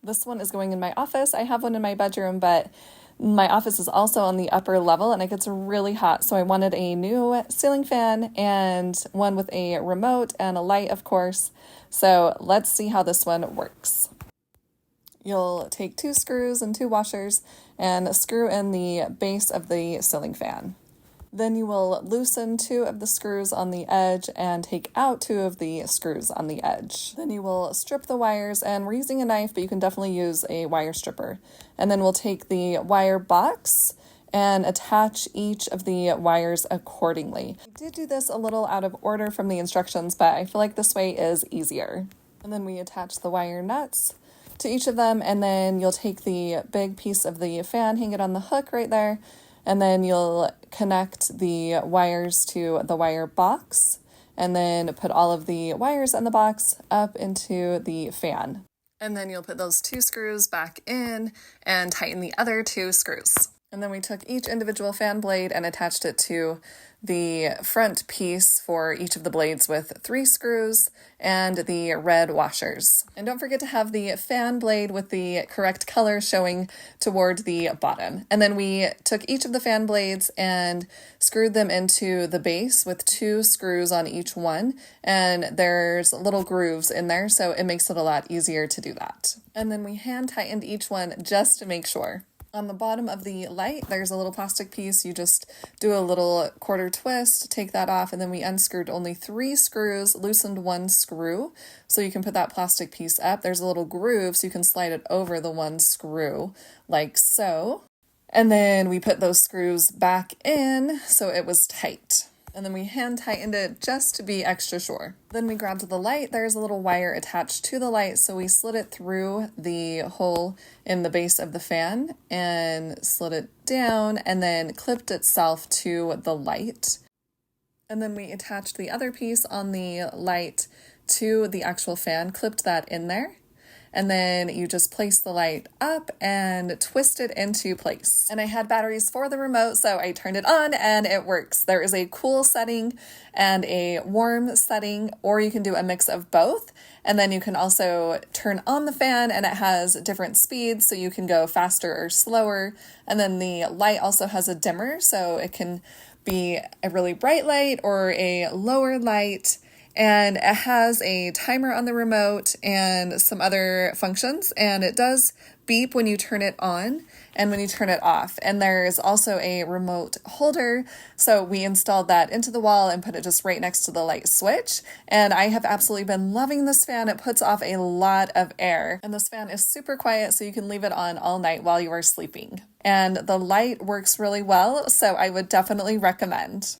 This one is going in my office. I have one in my bedroom, but my office is also on the upper level and it gets really hot. So I wanted a new ceiling fan and one with a remote and a light, of course. So let's see how this one works. You'll take 2 screws and 2 washers and screw in the base of the ceiling fan. Then you will loosen 2 of the screws on the edge and take out 2 of the screws on the edge. Then you will strip the wires, and we're using a knife, but you can definitely use a wire stripper. And then we'll take the wire box and attach each of the wires accordingly. I did do this a little out of order from the instructions, but I feel like this way is easier. And then we attach the wire nuts to each of them, and then you'll take the big piece of the fan, hang it on the hook right there, and then you'll connect the wires to the wire box, and then put all of the wires in the box up into the fan. And then you'll put those 2 screws back in and tighten the other 2 screws. And then we took each individual fan blade and attached it to the front piece for each of the blades with 3 screws and the red washers. And don't forget to have the fan blade with the correct color showing toward the bottom. And then we took each of the fan blades and screwed them into the base with 2 screws on each one. And there's little grooves in there, so it makes it a lot easier to do that. And then we hand tightened each one just to make sure. On the bottom of the light, there's a little plastic piece. You just do a little quarter twist, take that off, and then we unscrewed only 3 screws, loosened 1 screw, so you can put that plastic piece up. There's a little groove, so you can slide it over the 1 screw, like so. And then we put those screws back in, so it was tight. And then we hand tightened it just to be extra sure. Then we grabbed the light. There's a little wire attached to the light, so we slid it through the hole in the base of the fan and slid it down and then clipped itself to the light. And then we attached the other piece on the light to the actual fan, clipped that in there. And then you just place the light up and twist it into place. And I had batteries for the remote, so I turned it on and it works. There is a cool setting and a warm setting, or you can do a mix of both. And then you can also turn on the fan and it has different speeds, so you can go faster or slower. And then the light also has a dimmer, so it can be a really bright light or a lower light. And it has a timer on the remote and some other functions, and it does beep when you turn it on and when you turn it off. And there's also a remote holder, so we installed that into the wall and put it just right next to the light switch. And I have absolutely been loving this fan. It puts off a lot of air, and this fan is super quiet, so you can leave it on all night while you are sleeping. And the light works really well, so I would definitely recommend.